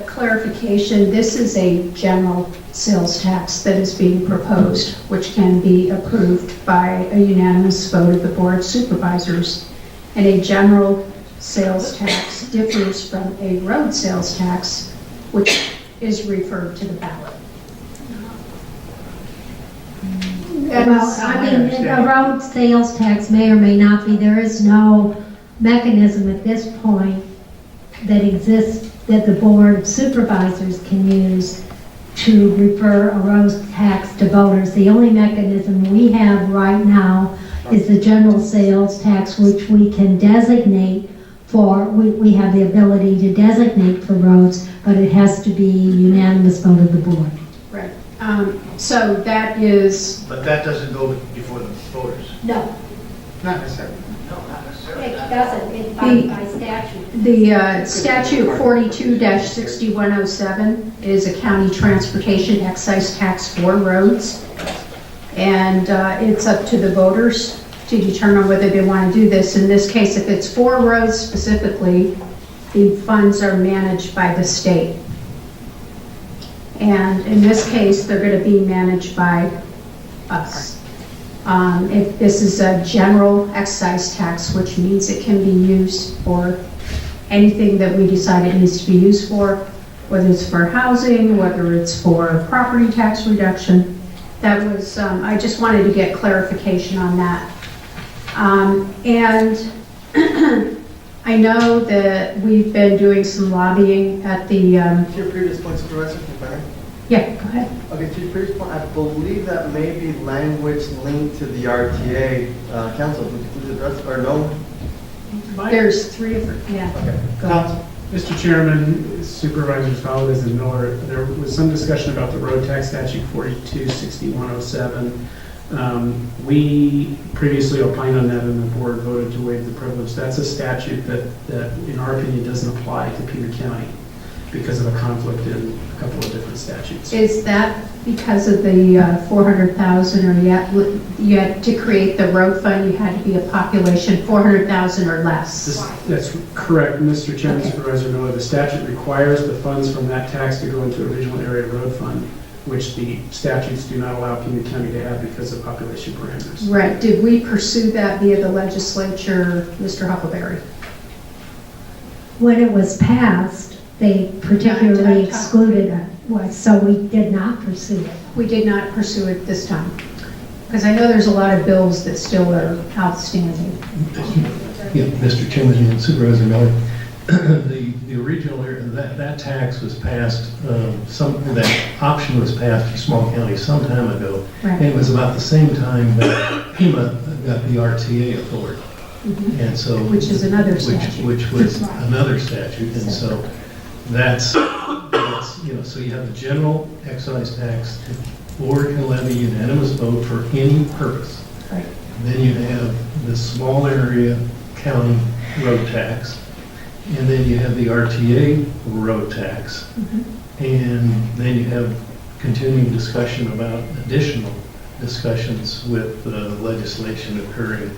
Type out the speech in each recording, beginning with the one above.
Clarification, this is a general sales tax that is being proposed, which can be approved by a unanimous vote of the Board of Supervisors. And a general sales tax differs from a road sales tax, which is referred to the ballot. Well, I mean, a road sales tax may or may not be. There is no mechanism at this point that exists that the Board of Supervisors can use to refer a road tax to voters. The only mechanism we have right now is the general sales tax, which we can designate for, we have the ability to designate for roads, but it has to be unanimous vote of the board. Right. So that is... But that doesn't go before the voters? No. Not necessarily. It doesn't, it's by statute. The statute 42-6107 is a county transportation excise tax for roads. And it's up to the voters to determine whether they want to do this. In this case, if it's for roads specifically, the funds are managed by the state. And in this case, they're going to be managed by us. If this is a general excise tax, which means it can be used for anything that we decide it needs to be used for, whether it's for housing, whether it's for property tax reduction. That was, I just wanted to get clarification on that. And I know that we've been doing some lobbying at the... To your previous point, Supervisor, if I may? Yeah, go ahead. Okay, to your previous point, I believe that may be language linked to the RTA. Council, would you please address, or no? There's three of them, yeah. Okay. Go ahead. Mr. Chairman, Supervisors Valdez and Miller, there was some discussion about the road tax statute 42-6107. We previously opined on that and the board voted to waive the privilege. That's a statute that in our opinion doesn't apply to Pima County because of a conflict in a couple of different statutes. Is that because of the 400,000, or you had to create the road fund, you had to be a population 400,000 or less? That's correct, Mr. Chairman. Okay. Supervisor Miller. The statute requires the funds from that tax to go into original area road fund, which the statutes do not allow Pima County to have because of population parameters. Right. Did we pursue that via the legislature, Mr. Huckleberry? When it was passed, they particularly excluded it, so we did not pursue it. We did not pursue it this time, because I know there's a lot of bills that still are outstanding. Yeah, Mr. Chairman and Supervisor Miller, the original that tax was passed. That option was passed for small counties some time ago, Right. and it was about the same time that Pima got the RTA authority, and so Which is another statute. which was another statute, and so that's so you have the general excise tax. The board can levy unanimous vote for any purpose. Right. Then you have the small area county road tax, and then you have the RTA road tax, and then you have continuing discussion about additional discussions with legislation occurring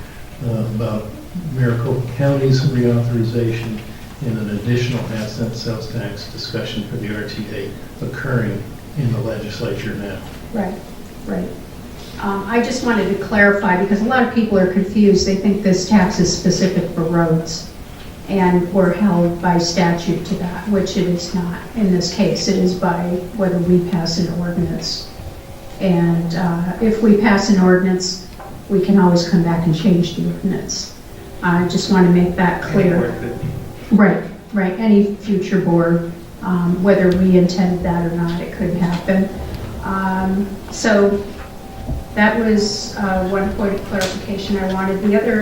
about Maricopa County's reauthorization and an additional asset sales tax discussion for the RTA occurring in the legislature now. Right, right. I just wanted to clarify, because a lot of people are confused. They think this tax is specific for roads, and we're held by statute to that, which it is not in this case. It is by whether we pass an ordinance. And if we pass an ordinance, we can always come back and change the ordinance. I just want to make that clear. Right, right. Any future board, whether we intended that or not, it could happen. So that was one point of clarification I wanted. The other